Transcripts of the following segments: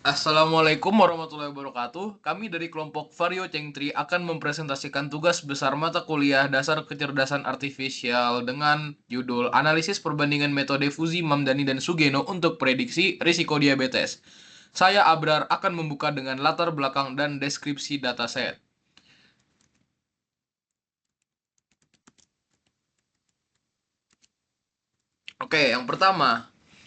Assalamualaikum warahmatullahi wabarakatuh. Kami dari kelompok Vario Cengtri akan mempresentasikan tugas besar mata kuliah Dasar Kecerdasan Artifisial dengan judul Analisis Perbandingan Metode Fuzi, Mamdani, dan Sugeno untuk Prediksi Risiko Diabetes. Saya Abrar akan membuka dengan latar belakang dan deskripsi dataset. Oke, yang pertama,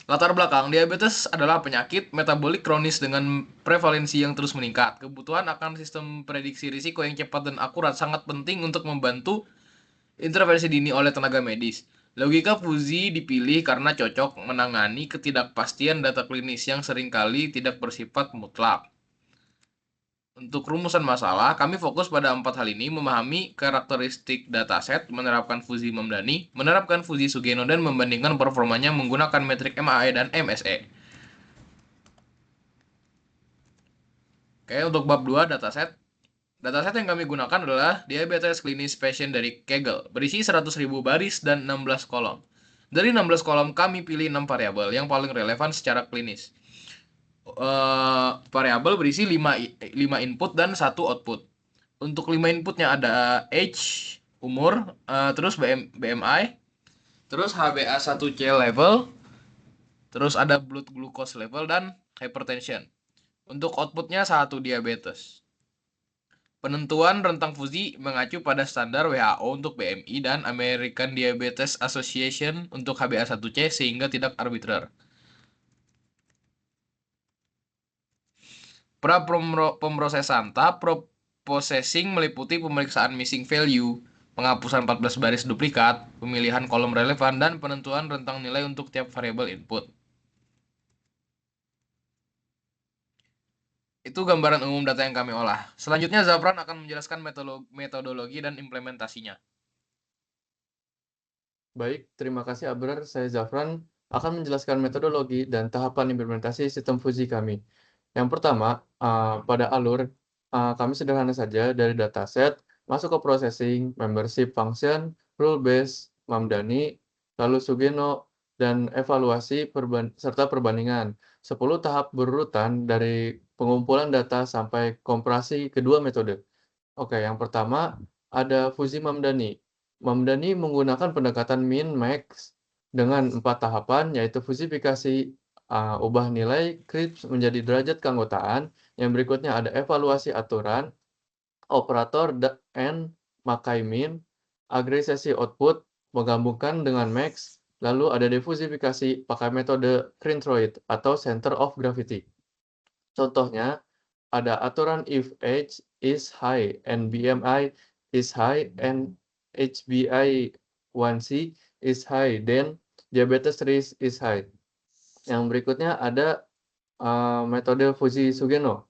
latar belakang diabetes adalah penyakit metabolik kronis dengan prevalensi yang terus meningkat. Kebutuhan akan sistem prediksi risiko yang cepat dan akurat sangat penting untuk membantu intervensi dini oleh tenaga medis. Logika fuzi dipilih karena cocok menangani ketidakpastian data klinis yang seringkali tidak bersifat mutlak. Untuk rumusan masalah, kami fokus pada 4 hal ini: memahami karakteristik dataset, menerapkan fuzi Mamdani, menerapkan fuzi Sugeno, dan membandingkan performanya menggunakan metrik MAE dan MSE. Oke, untuk bab 2 dataset. Dataset yang kami gunakan adalah diabetes klinis pasien dari Kegel, berisi 100.000 baris dan 16 kolom. Dari 16 kolom, kami pilih 6 variabel yang paling relevan secara klinis. Variabel berisi 5 input dan 1 output. Untuk 5 inputnya ada age, umur, terus BMI, terus HbA1c level, terus ada blood glucose level, dan hypertension. Untuk outputnya 1 diabetes. Penentuan rentang fuzi mengacu pada standar WHO untuk BMI dan American Diabetes Association untuk HbA1c sehingga tidak arbitrer. Pemrosesan. Tahap processing meliputi pemeriksaan missing value, penghapusan 14 baris duplikat, pemilihan kolom relevan, dan penentuan rentang nilai untuk tiap variabel input. Itu gambaran umum data yang kami olah. Selanjutnya Zafran akan menjelaskan metodologi dan implementasinya. Baik, terima kasih Abrar. Saya Zafran akan menjelaskan metodologi dan tahapan implementasi sistem fuzi kami. Yang pertama, pada alur, kami sederhana saja dari dataset, masuk ke processing, membership function, rule base, Mamdani, lalu Sugeno, dan evaluasi serta perbandingan. 10 tahap berurutan dari pengumpulan data sampai kompresi kedua metode. Oke, yang pertama ada fuzi Mamdani. Mamdani menggunakan pendekatan min-max dengan 4 tahapan, yaitu fusifikasi, ubah nilai CRISP menjadi derajat keanggotaan. Yang berikutnya ada evaluasi aturan, operator and makai min, agregassi output, menggabungkan dengan max, lalu ada difusifikasi pakai metode Krintroid atau center of gravity. Contohnya, ada aturan if age is high and BMI is high and HbA1c is high, then diabetes risk is high. Yang berikutnya ada metode Fuji Sugeno.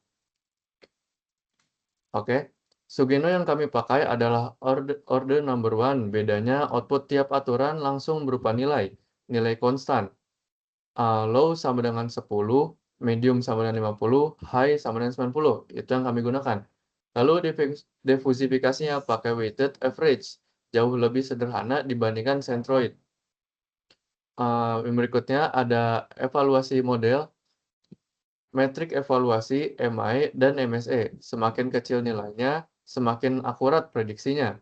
Oke, Sugeno yang kami pakai adalah order number 1. Bedanya output tiap aturan langsung berupa nilai konstan. Low sama dengan 10, medium sama dengan 50, high sama dengan 90. Itu yang kami gunakan. Lalu difusifikasinya pakai weighted average, jauh lebih sederhana dibandingkan centroid. Yang berikutnya ada evaluasi model, metrik evaluasi MI dan MSE. Semakin kecil nilainya, semakin akurat prediksinya.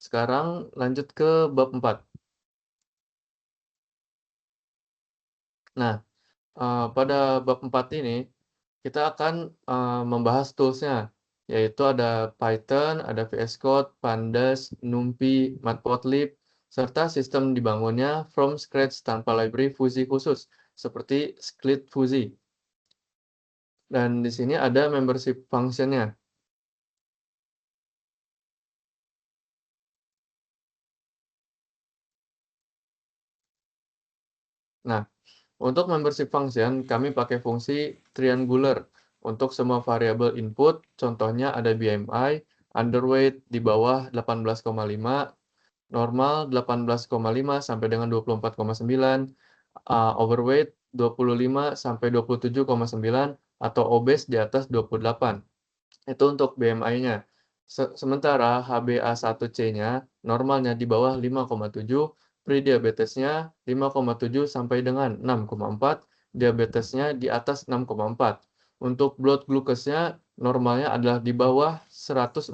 Sekarang lanjut ke bab 4. Nah, pada bab 4 ini, kita akan membahas tools-nya, yaitu ada Python, ada VS Code, Pandas, NumPy, Matplotlib, serta sistem dibangunnya from scratch tanpa library Fuzi khusus, seperti Skleet Fuzi. Dan di sini ada membership function-nya. Nah, untuk membership function, kami pakai fungsi triangular untuk semua variabel input. Contohnya ada BMI, underweight di bawah 18,5, normal 18,5 sampai dengan 24,9, overweight 25 sampai 27,9, atau obes di atas 28. Itu untuk BMI-nya. Sementara HbA1c-nya normalnya di bawah 5,7, prediabetesnya 5,7 sampai dengan 6,4, diabetesnya di atas 6,4. Untuk blood glucose-nya normalnya adalah di bawah 140,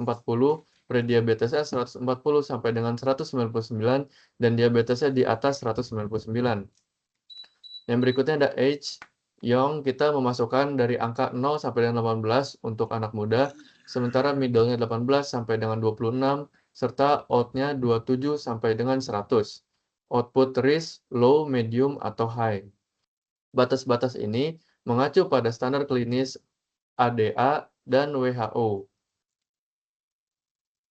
prediabetesnya 140 sampai dengan 199, dan diabetesnya di atas 199. Yang berikutnya ada age. Young, kita memasukkan dari angka 0 sampai dengan 18 untuk anak muda, sementara middle-nya 18 sampai dengan 26, serta out-nya 27 sampai dengan 100. Output risk, low, medium, atau high. Batas-batas ini mengacu pada standar klinis ADA dan WHO.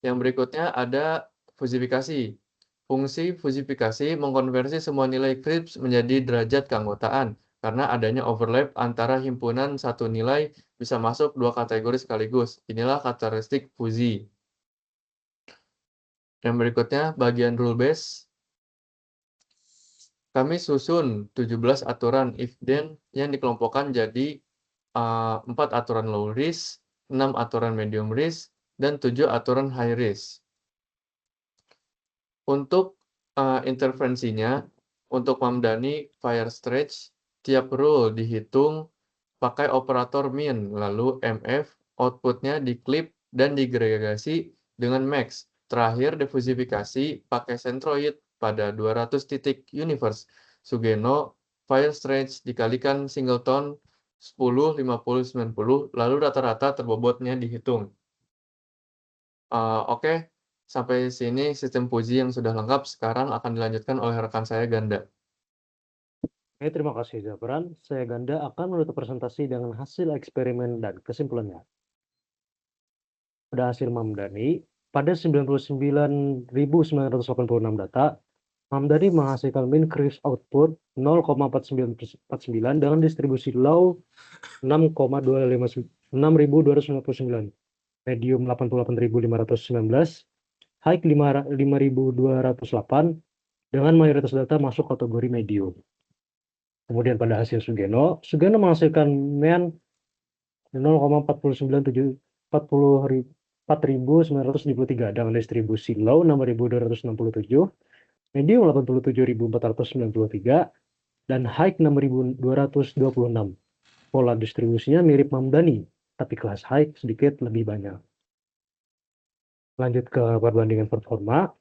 Yang berikutnya ada fusifikasi. Fungsi fusifikasi mengkonversi semua nilai CRISP menjadi derajat keanggotaan, karena adanya overlap antara himpunan satu nilai bisa masuk dua kategori sekaligus. Inilah karakteristik fusi. Yang berikutnya bagian rule base. Kami susun 17 aturan if-then yang dikelompokkan jadi 4 aturan low risk, 6 aturan medium risk, dan 7 aturan high risk. Untuk intervensinya, untuk Mamdani fire stretch, tiap rule dihitung pakai operator min, lalu MF, outputnya diklip dan digregasi dengan max. Terakhir, difusifikasi pakai centroid pada 200 titik universe. Sugeno, fire stretch dikalikan singleton 10, 50, 90, lalu rata-rata terbobotnya dihitung. Oke, sampai sini sistem puji yang sudah lengkap. Sekarang akan dilanjutkan oleh rekan saya, Ganda. Oke, terima kasih Zafran. Saya Ganda akan menutup presentasi dengan hasil eksperimen dan kesimpulannya. Pada hasil Mamdani, pada 99.986 data, Mamdani menghasilkan mean CRISP output 0,4949 dengan distribusi low 6,259, medium 88.519, high 5.208, dengan mayoritas data masuk kategori medium. Kemudian pada hasil Sugeno menghasilkan mean 4.973 dengan distribusi low 6.267, medium 87.493, dan high 6.226. Pola distribusinya mirip Mamdani, tapi kelas high sedikit lebih banyak. Lanjut ke perbandingan performa.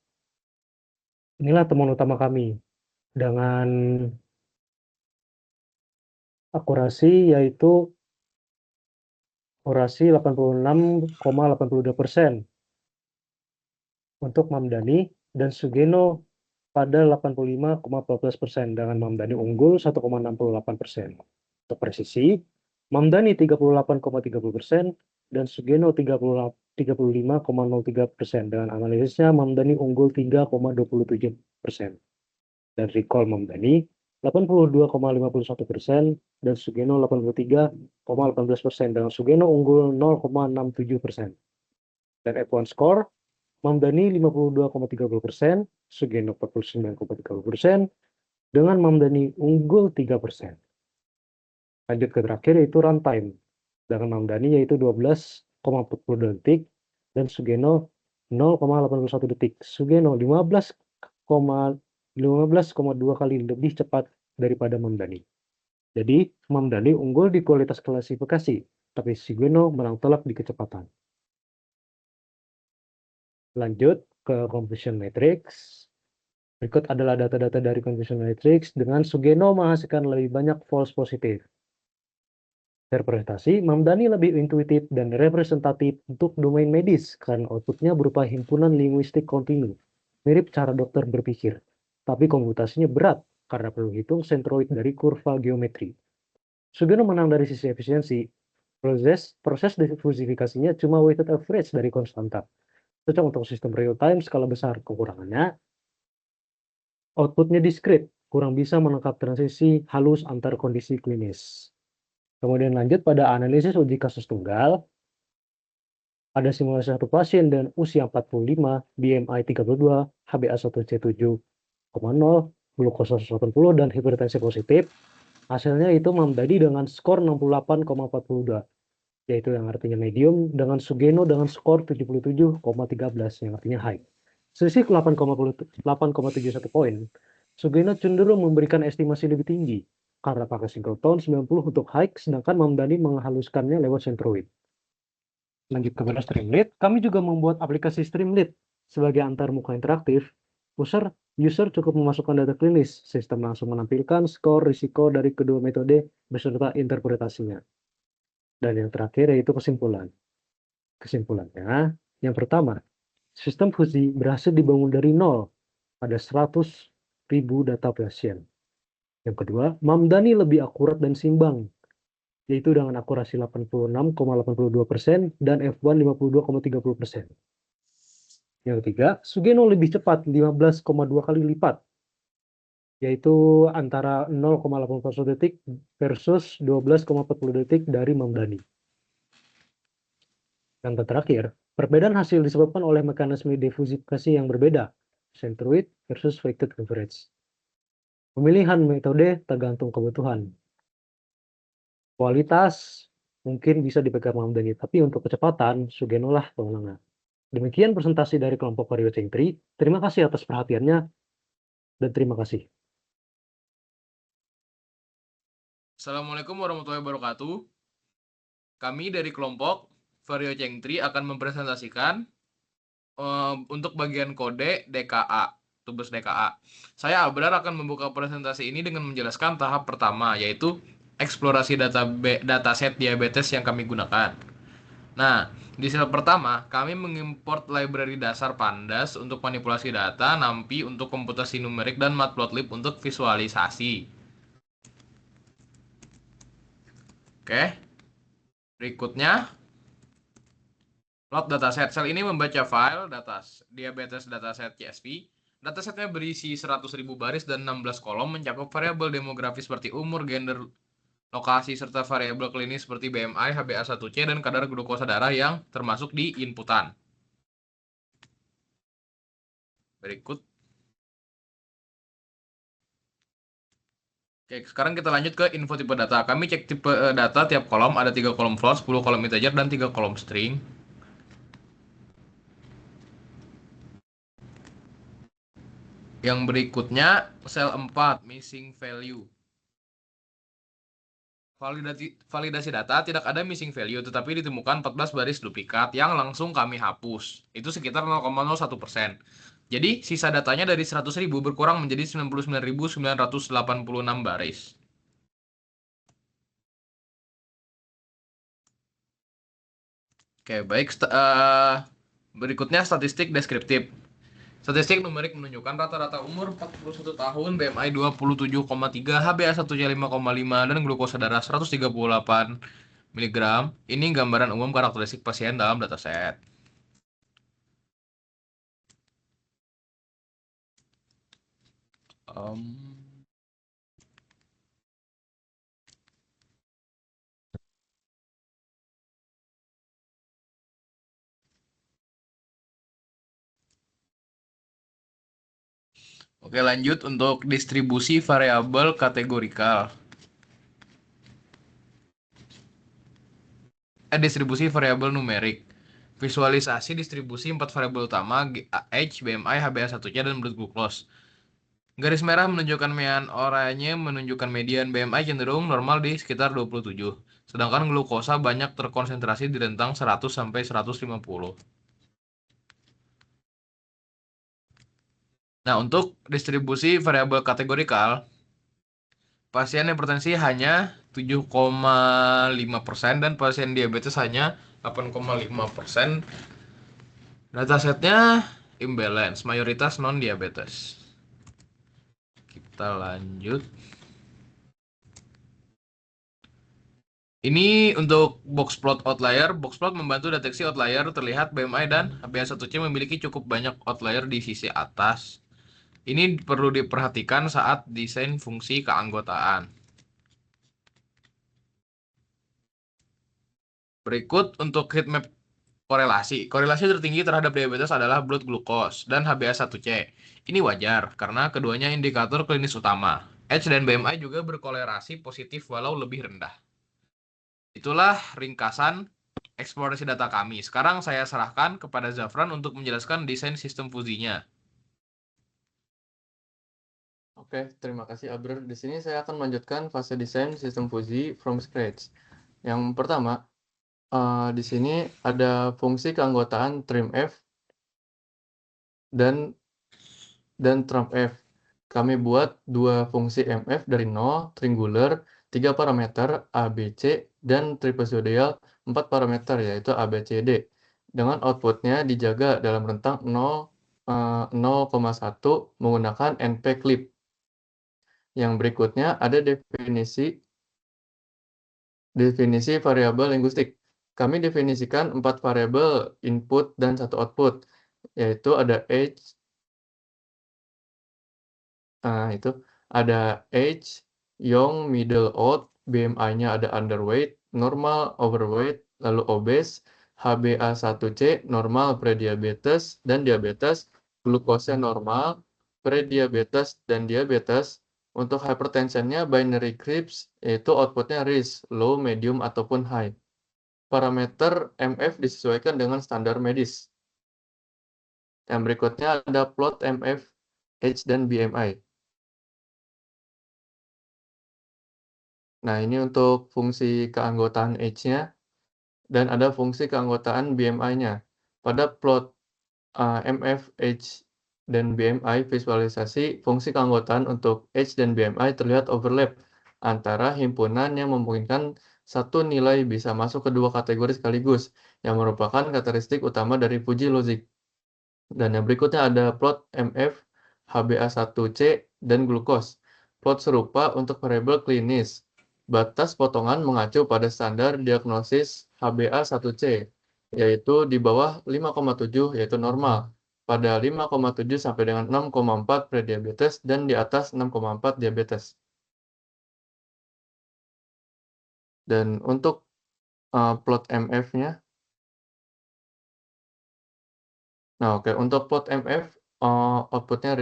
Inilah temuan utama kami dengan akurasi yaitu 86,82% untuk Mamdani dan Sugeno pada 85,14% dengan Mamdani unggul 1,68%. Untuk presisi, Mamdani 38,30% dan Sugeno 35,03%. Dengan analisisnya Mamdani unggul 3,27%. Dan recall Mamdani 82,51% dan Sugeno 83,18%, dengan Sugeno unggul 0,67%. Dan F1 score Mamdani 52,30%, Sugeno 49,30%, dengan Mamdani unggul 3%. Lanjut ke terakhir yaitu runtime, dengan Mamdani yaitu 12,40 detik dan Sugeno 0,81 detik. Sugeno 15,2 kali lebih cepat daripada Mamdani. Jadi Mamdani unggul di kualitas klasifikasi, tapi Sugeno menang telak di kecepatan. Lanjut ke confusion matrix. Berikut adalah data-data dari confusion matrix dengan Sugeno menghasilkan lebih banyak false positif. Interpretasi Mamdani lebih intuitif dan representatif untuk domain medis karena outputnya berupa himpunan linguistik kontinu, mirip cara dokter berpikir, tapi komputasinya berat karena perlu hitung centroid dari kurva geometri. Sugeno menang dari sisi efisiensi. Proses difusifikasinya cuma weighted average dari konstanta. Cocok untuk sistem real time skala besar. Kekurangannya, outputnya diskrit, kurang bisa menangkap transisi halus antar kondisi klinis. Kemudian lanjut pada analisis uji kasus tunggal. Ada simulasi satu pasien dengan usia 45, BMI 32, HbA1c 7,0, glukosa 180, dan hipertensi positif. Hasilnya itu Mamdani dengan skor 68,42, yaitu yang artinya medium, dengan Sugeno dengan skor 77,13 yang artinya high. Selisih 8,71 poin, Sugeno cenderung memberikan estimasi lebih tinggi. karena pakai singleton 90 untuk high, sedangkan Mamdani menghaluskannya lewat Centroid. Lanjut kepada Streamlit, kami juga membuat aplikasi Streamlit sebagai antarmuka interaktif. User cukup memasukkan data klinis, sistem langsung menampilkan skor risiko dari kedua metode beserta interpretasinya. Dan yang terakhir yaitu kesimpulan. Kesimpulannya, yang pertama, sistem fusi berhasil dibangun dari nol pada 100.000 data pasien. Yang kedua, Mamdani lebih akurat dan seimbang, yaitu dengan akurasi 86,82% dan F1 52,30%. Yang ketiga, Sugeno lebih cepat 15,2 kali lipat, yaitu antara 0,81 detik versus 12,40 detik dari Mamdani. Yang terakhir, perbedaan hasil disebabkan oleh mekanisme difusifikasi yang berbeda, centroid versus weighted average. Pemilihan metode tergantung kebutuhan. Kualitas mungkin bisa dipegang Mamdani, tapi untuk kecepatan, Sugeno lah pemenangnya. Demikian presentasi dari kelompok Vario Cengtri. Terima kasih atas perhatiannya, dan terima kasih. Assalamualaikum warahmatullahi wabarakatuh. Kami dari kelompok Vario Cengtri akan mempresentasikan untuk bagian kode DKA, tubes DKA. Saya Abrar akan membuka presentasi ini dengan menjelaskan tahap pertama, yaitu eksplorasi dataset diabetes yang kami gunakan. Nah, di slide pertama, kami mengimport library dasar Pandas untuk manipulasi data, NumPy untuk komputasi numerik, dan Matplotlib untuk visualisasi. Oke, berikutnya load dataset. Sel ini membaca file diabetes dataset CSV. Datasetnya berisi 100.000 baris dan 16 kolom, mencakup variabel demografi seperti umur, gender, lokasi, serta variabel klinis seperti BMI, HbA1c, dan kadar glukosa darah yang termasuk di inputan. Berikut. Oke, sekarang kita lanjut ke info tipe data. Kami cek tipe data tiap kolom, ada 3 kolom float, 10 kolom integer, dan 3 kolom string. Yang berikutnya, sel 4, missing value. Validasi data tidak ada missing value, tetapi ditemukan 14 baris duplikat yang langsung kami hapus. Itu sekitar 0,01%. Jadi, sisa datanya dari 100.000 berkurang menjadi 99.986 baris. Oke, baik. Berikutnya statistik deskriptif. Statistik numerik menunjukkan rata-rata umur 41 tahun, BMI 27,3, HbA1c 5,5, dan glukosa darah 138 mg. Ini gambaran umum karakteristik pasien dalam dataset. Oke, lanjut untuk distribusi variabel kategorikal. Distribusi variabel numerik. Visualisasi distribusi 4 variabel utama, age, BMI, HbA1c, dan blood glucose. Garis merah menunjukkan mean, oranye menunjukkan median. BMI cenderung normal di sekitar 27. Sedangkan glukosa banyak terkonsentrasi di rentang 100 sampai 150. Nah, untuk distribusi variabel kategorikal, pasien hipertensi hanya 7,5% dan pasien diabetes hanya 8,5%. Datasetnya imbalance, mayoritas non-diabetes. Kita lanjut. Ini untuk box plot outlier. Box plot membantu deteksi outlier. Terlihat BMI dan HbA1c memiliki cukup banyak outlier di sisi atas. Ini perlu diperhatikan saat desain fungsi keanggotaan. Berikut untuk heatmap korelasi. Korelasi tertinggi terhadap diabetes adalah blood glucose dan HbA1c. Ini wajar karena keduanya indikator klinis utama. H dan BMI juga berkorelasi positif walau lebih rendah. Itulah ringkasan eksplorasi data kami. Sekarang saya serahkan kepada Zafran untuk menjelaskan desain sistem fusinya. Oke, terima kasih Abrar. Di sini saya akan melanjutkan fase desain sistem Fuji from scratch. Yang pertama, di sini ada fungsi keanggotaan trimf dan trumpf. Kami buat dua fungsi mf dari 0, triangular, 3 parameter a, b, c, dan trapezoidal 4 parameter yaitu a, b, c, d. Dengan outputnya dijaga dalam rentang 0,1 menggunakan np clip. Yang berikutnya ada definisi variabel linguistik. Kami definisikan 4 variabel input dan 1 output, yaitu ada age, itu ada age, young, middle, old, BMI-nya ada underweight, normal, overweight, lalu obese, HbA1c, normal, prediabetes, dan diabetes, glukosnya normal, prediabetes, dan diabetes. Untuk hypertensionnya binary crisp, yaitu outputnya risk, low, medium, ataupun high. Parameter MF disesuaikan dengan standar medis. Yang berikutnya ada plot MF, age, dan BMI. Nah, ini untuk fungsi keanggotaan age-nya dan ada fungsi keanggotaan BMI-nya. Pada plot MF, age, dan BMI visualisasi fungsi keanggotaan untuk age dan BMI terlihat overlap antara himpunan yang memungkinkan satu nilai bisa masuk ke dua kategori sekaligus, yang merupakan karakteristik utama dari Fuji Logic. Dan yang berikutnya ada plot MF, HbA1c, dan glukos. Plot serupa untuk variabel klinis. Batas potongan mengacu pada standar diagnosis HbA1c, yaitu di bawah 5,7 yaitu normal, pada 5,7 sampai dengan 6,4 prediabetes, dan di atas 6,4 diabetes. Dan untuk plot MF-nya, nah oke, untuk plot MF, outputnya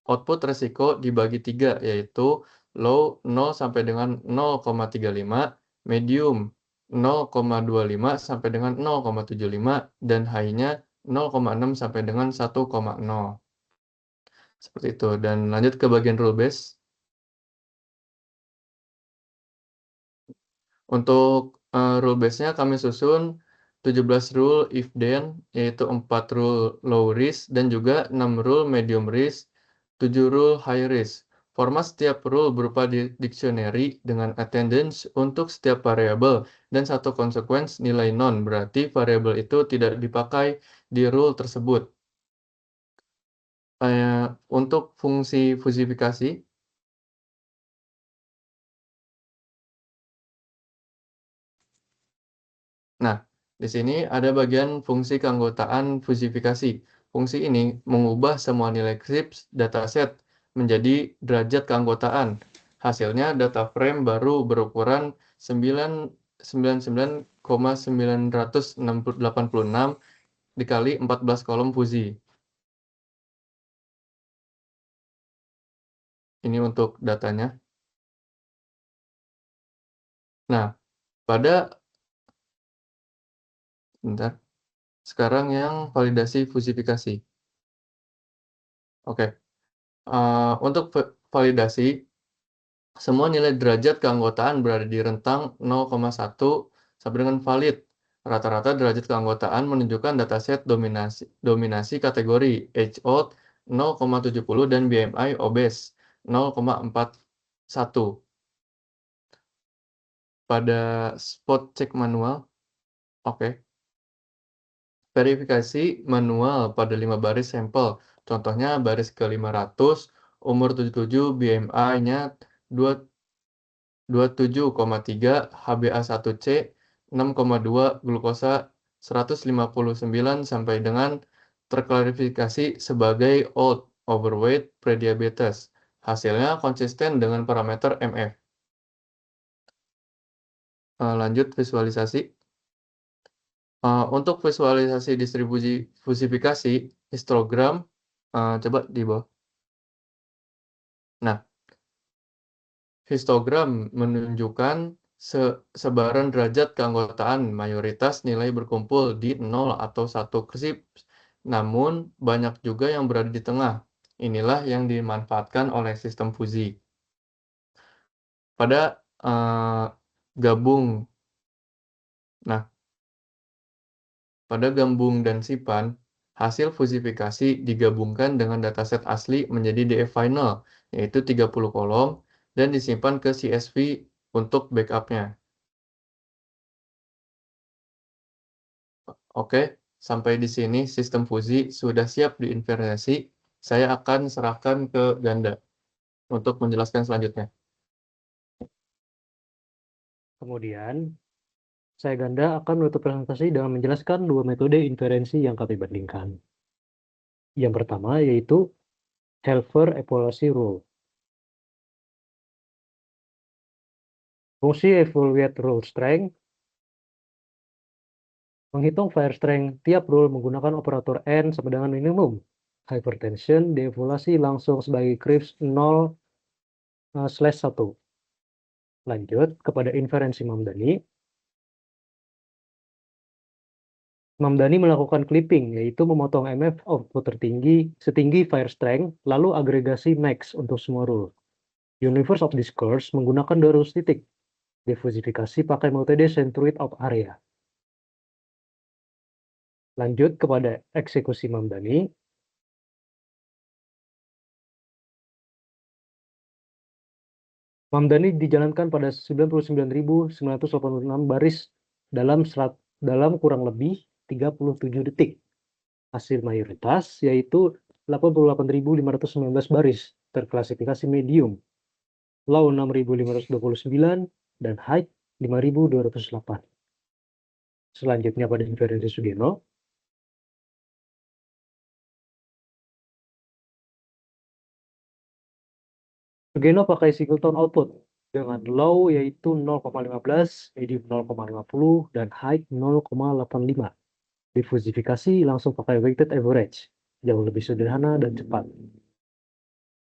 output resiko dibagi 3, yaitu low 0 sampai dengan 0,35, medium 0,25 sampai dengan 0,75, dan high-nya 0,6 sampai dengan 1,0. Seperti itu. Dan lanjut ke bagian rule base. Untuk rule base-nya kami susun 17 rule if then, yaitu 4 rule low risk dan juga 6 rule medium risk, 7 rule high risk. Format setiap rule berupa dictionary dengan attendance untuk setiap variabel dan satu konsekuensi nilai non, berarti variabel itu tidak dipakai di rule tersebut. Untuk fungsi fusifikasi, nah, di sini ada bagian fungsi keanggotaan fusifikasi. Fungsi ini mengubah semua nilai crisp dataset menjadi derajat keanggotaan. Hasilnya data frame baru berukuran 99,986 dikali 14 kolom Fuji. Ini untuk datanya. Nah, sekarang yang validasi fusifikasi. Oke. Untuk validasi, semua nilai derajat keanggotaan berada di rentang 0,1 sampai dengan valid. Rata-rata derajat keanggotaan menunjukkan dataset dominasi kategori age old 0,70 dan BMI obese 0,41. Pada spot check manual, oke. Verifikasi manual pada 5 baris sampel. Contohnya baris ke-500, umur 77, BMI-nya 27,3, HbA1c 6,2, glukosa 159 sampai dengan terklarifikasi sebagai old, overweight, prediabetes. Hasilnya konsisten dengan parameter MF. Lanjut visualisasi. Untuk visualisasi distribusi fusifikasi histogram, coba di bawah. Nah, histogram menunjukkan sebaran derajat keanggotaan, mayoritas nilai berkumpul di 0 atau 1 crisp, namun banyak juga yang berada di tengah. Inilah yang dimanfaatkan oleh sistem fuzzy. Pada gabung, nah, pada gambung dan sipan, hasil fusifikasi digabungkan dengan dataset asli menjadi DF final, yaitu 30 kolom, dan disimpan ke CSV untuk backup-nya. Oke, sampai di sini sistem fuzzy sudah siap diinventarisasi. Saya akan serahkan ke Ganda untuk menjelaskan selanjutnya. Kemudian, saya Ganda akan menutup presentasi dengan menjelaskan dua metode inferensi yang kami bandingkan. Yang pertama yaitu Helfer Evaluasi Rule. Fungsi Evaluate Rule Strength menghitung fire strength tiap rule menggunakan operator N sama dengan minimum. Hypertension dievaluasi langsung sebagai CRISP 0/1. Lanjut kepada inferensi Mamdani. Mamdani melakukan clipping, yaitu memotong MF output tertinggi setinggi fire strength, lalu agregasi max untuk semua rule. Universe of Discourse menggunakan 200 titik. Diversifikasi pakai metode centroid of area. Lanjut kepada eksekusi Mamdani. Mamdani dijalankan pada 99.986 baris dalam kurang lebih 37 detik. Hasil mayoritas yaitu 88.519 baris terklasifikasi medium, low 6.529, dan high 5.208. Selanjutnya pada inferensi Sugeno. Sugeno pakai singleton output dengan low yaitu 0,15, medium 0,50, dan high 0,85. Diversifikasi langsung pakai weighted average, jauh lebih sederhana dan cepat.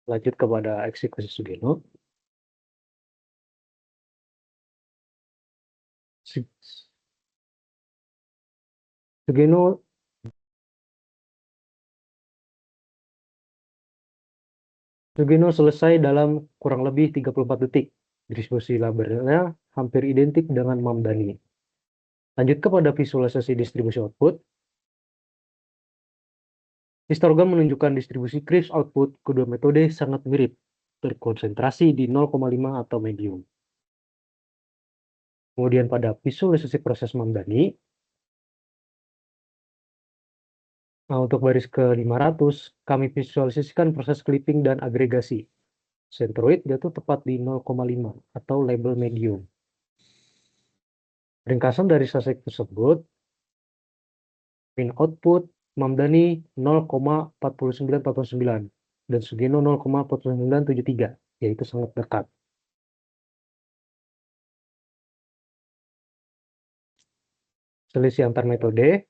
Lanjut kepada eksekusi Sugeno. Sugeno selesai dalam kurang lebih 34 detik. Distribusi labelnya hampir identik dengan Mamdani. Lanjut kepada visualisasi distribusi output. Histogram menunjukkan distribusi CRISP output kedua metode sangat mirip, terkonsentrasi di 0,5 atau medium. Kemudian pada visualisasi proses Mamdani, untuk baris ke-500, kami visualisasikan proses clipping dan agregasi. Centroid jatuh tepat di 0,5 atau label medium. Ringkasan dari sasek tersebut, min output Mamdani 0,4949 dan Sugeno 0,4973, yaitu sangat dekat. Selisih antar metode.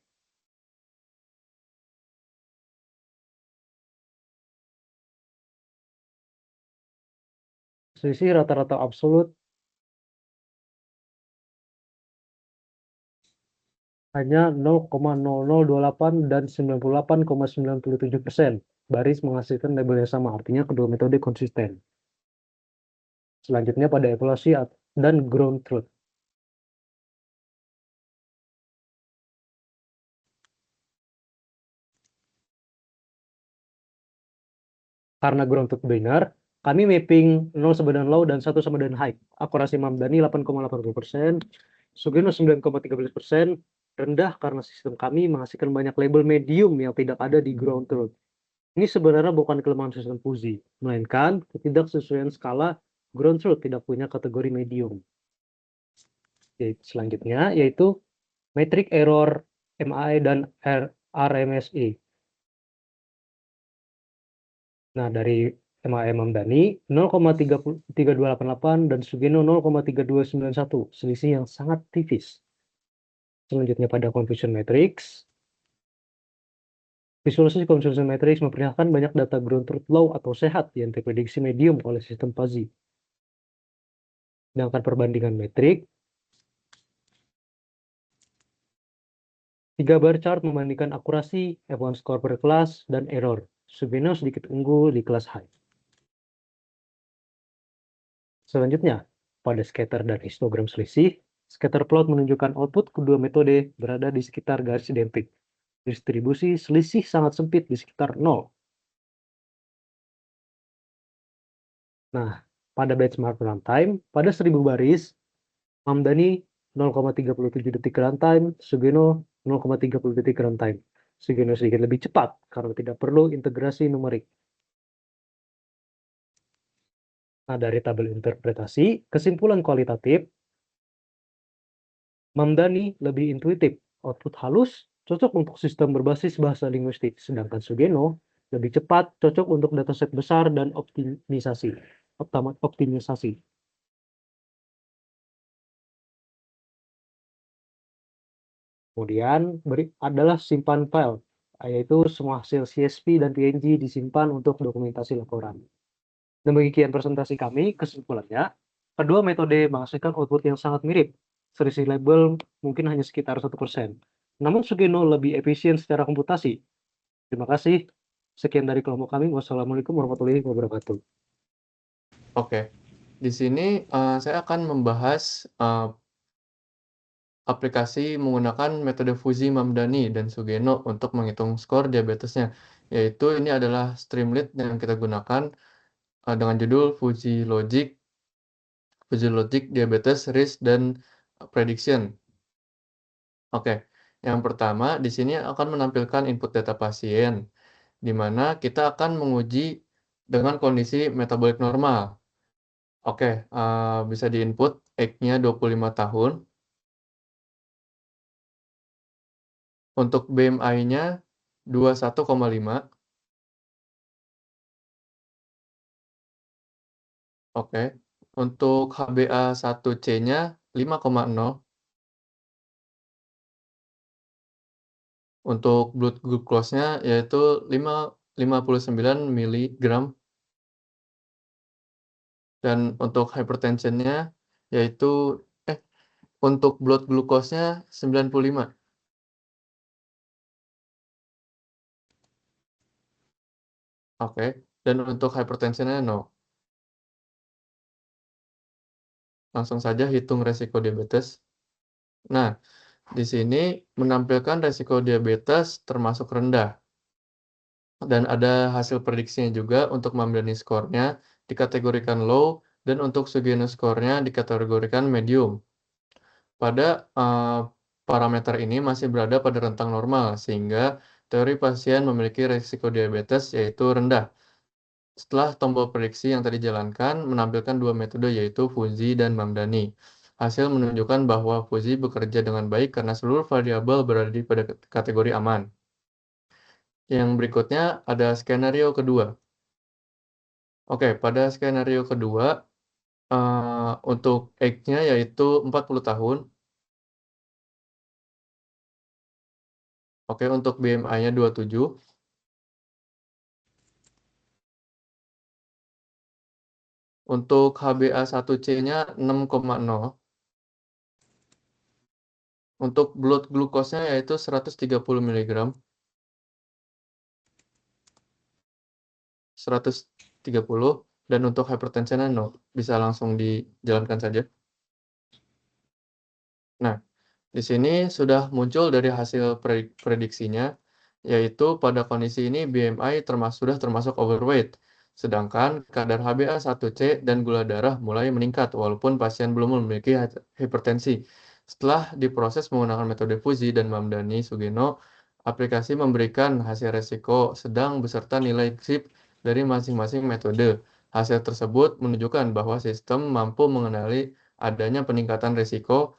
Selisih rata-rata absolut hanya 0,0028 dan 98,97%. Baris menghasilkan label yang sama, artinya kedua metode konsisten. Selanjutnya pada evaluasi dan ground truth. Karena ground truth benar, kami mapping 0 sama dengan low dan 1 sama dengan high. Akurasi Mamdani 8,80%, Sugeno 9,13%, rendah karena sistem kami menghasilkan banyak label medium yang tidak ada di ground truth. Ini sebenarnya bukan kelemahan sistem fuzzy, melainkan ketidaksesuaian skala ground truth tidak punya kategori medium. Selanjutnya yaitu metric error MAE dan RMSE. Nah, dari MAE Mamdani 0,3288 dan Sugeno 0,3291, selisih yang sangat tipis. Selanjutnya pada confusion matrix. Visualisasi confusion matrix memperlihatkan banyak data ground truth low atau sehat yang diprediksi medium oleh sistem fuzzy. Sedangkan perbandingan metrik, 3 bar chart membandingkan akurasi, F1 score per kelas, dan error. Sugeno sedikit unggul di kelas high. Selanjutnya, pada scatter dan histogram selisih, scatter plot menunjukkan output kedua metode berada di sekitar garis identik. Distribusi selisih sangat sempit di sekitar 0. Nah, pada benchmark runtime, pada 1000 baris, Mamdani 0,37 detik runtime, Sugeno 0,30 detik runtime. Sugeno sedikit lebih cepat karena tidak perlu integrasi numerik. Nah, dari tabel interpretasi, kesimpulan kualitatif, Mamdani lebih intuitif, output halus, cocok untuk sistem berbasis bahasa linguistik, sedangkan Sugeno lebih cepat, cocok untuk dataset besar dan optimisasi. Kemudian adalah simpan file, yaitu semua hasil CSV dan PNG disimpan untuk dokumentasi laporan. Demikian presentasi kami, kesimpulannya, kedua metode menghasilkan output yang sangat mirip. Selisih label mungkin hanya sekitar 1%. Namun Sugeno lebih efisien secara komputasi. Terima kasih. Sekian dari kelompok kami. Wassalamualaikum warahmatullahi wabarakatuh. Oke, di sini saya akan membahas aplikasi menggunakan metode Fuji Mamdani dan Sugeno untuk menghitung skor diabetesnya, yaitu ini adalah Streamlit yang kita gunakan dengan judul Fuji Logic Diabetes Risk dan Prediction. Oke, yang pertama di sini akan menampilkan input data pasien, di mana kita akan menguji dengan kondisi metabolik normal. Oke, bisa diinput age-nya 25 tahun. Untuk BMI-nya 21,5. Oke. Untuk HbA1c-nya 5,0. Untuk blood glucose-nya yaitu 59 mg. Dan untuk hypertension-nya yaitu untuk blood glucose-nya 95. Oke. Dan untuk hypertension-nya 0. Langsung saja hitung resiko diabetes. Nah, di sini menampilkan resiko diabetes termasuk rendah. Dan ada hasil prediksinya juga untuk Mamdani skornya dikategorikan low dan untuk Sugeno skornya dikategorikan medium. Pada parameter ini masih berada pada rentang normal sehingga teori pasien memiliki risiko diabetes yaitu rendah. Setelah tombol prediksi yang tadi dijalankan menampilkan dua metode yaitu Fuji dan Mamdani. Hasil menunjukkan bahwa Fuji bekerja dengan baik karena seluruh variabel berada di pada kategori aman. Yang berikutnya ada skenario kedua. Oke, pada skenario kedua, untuk age-nya yaitu 40 tahun. Oke, untuk BMI-nya 27. Untuk HbA1c-nya 6,0. Untuk blood glucose-nya yaitu 130 mg. 130. Dan untuk hypertension-nya 0. Bisa langsung dijalankan saja. Nah, di sini sudah muncul dari hasil prediksinya, yaitu pada kondisi ini BMI sudah termasuk overweight, sedangkan kadar HbA1c dan gula darah mulai meningkat walaupun pasien belum memiliki hipertensi. Setelah diproses menggunakan metode Fuji dan Mamdani Sugeno, aplikasi memberikan hasil resiko sedang beserta nilai CIP dari masing-masing metode. Hasil tersebut menunjukkan bahwa sistem mampu mengenali adanya peningkatan risiko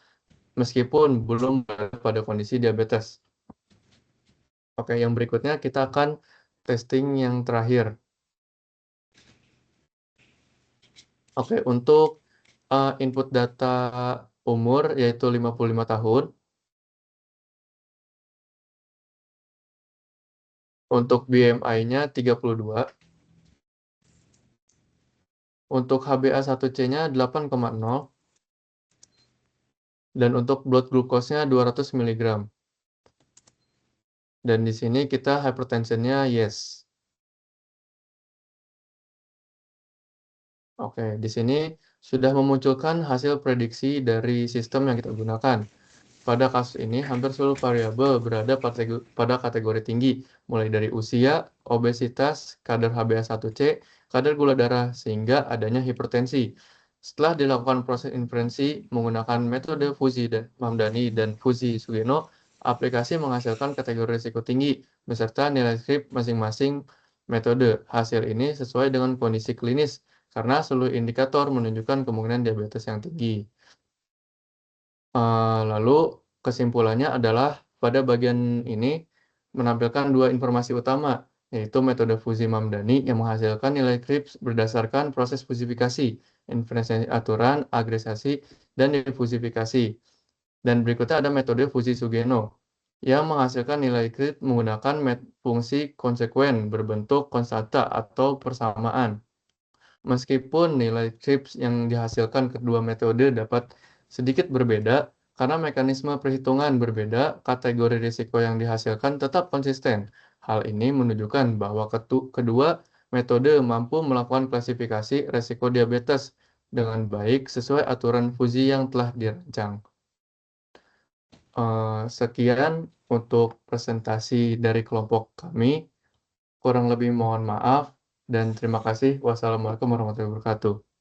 meskipun belum berada pada kondisi diabetes. Oke, yang berikutnya kita akan testing yang terakhir. Oke, untuk input data umur yaitu 55 tahun. Untuk BMI-nya 32. Untuk HbA1c-nya 8,0. Dan untuk blood glucose-nya 200 mg. Dan di sini kita hypertension-nya yes. Oke, di sini sudah memunculkan hasil prediksi dari sistem yang kita gunakan. Pada kasus ini, hampir seluruh variabel berada pada kategori tinggi, mulai dari usia, obesitas, kadar HbA1c, kadar gula darah, sehingga adanya hipertensi. Setelah dilakukan proses inferensi menggunakan metode Fuji Mamdani dan Fuji Sugeno, aplikasi menghasilkan kategori risiko tinggi beserta nilai skrip masing-masing metode. Hasil ini sesuai dengan kondisi klinis karena seluruh indikator menunjukkan kemungkinan diabetes yang tinggi. Lalu kesimpulannya adalah pada bagian ini menampilkan dua informasi utama, yaitu metode Fuji Mamdani yang menghasilkan nilai KRIPS berdasarkan proses fusifikasi, inferensi aturan, agregasi, dan difusifikasi. Dan berikutnya ada metode Fuji Sugeno yang menghasilkan nilai KRIPS menggunakan fungsi konsekuen berbentuk konstanta atau persamaan. Meskipun nilai KRIPS yang dihasilkan kedua metode dapat sedikit berbeda, karena mekanisme perhitungan berbeda, kategori risiko yang dihasilkan tetap konsisten. Hal ini menunjukkan bahwa kedua metode mampu melakukan klasifikasi risiko diabetes dengan baik sesuai aturan Fuji yang telah dirancang. Sekian untuk presentasi dari kelompok kami. Kurang lebih mohon maaf dan terima kasih. Wassalamualaikum warahmatullahi wabarakatuh.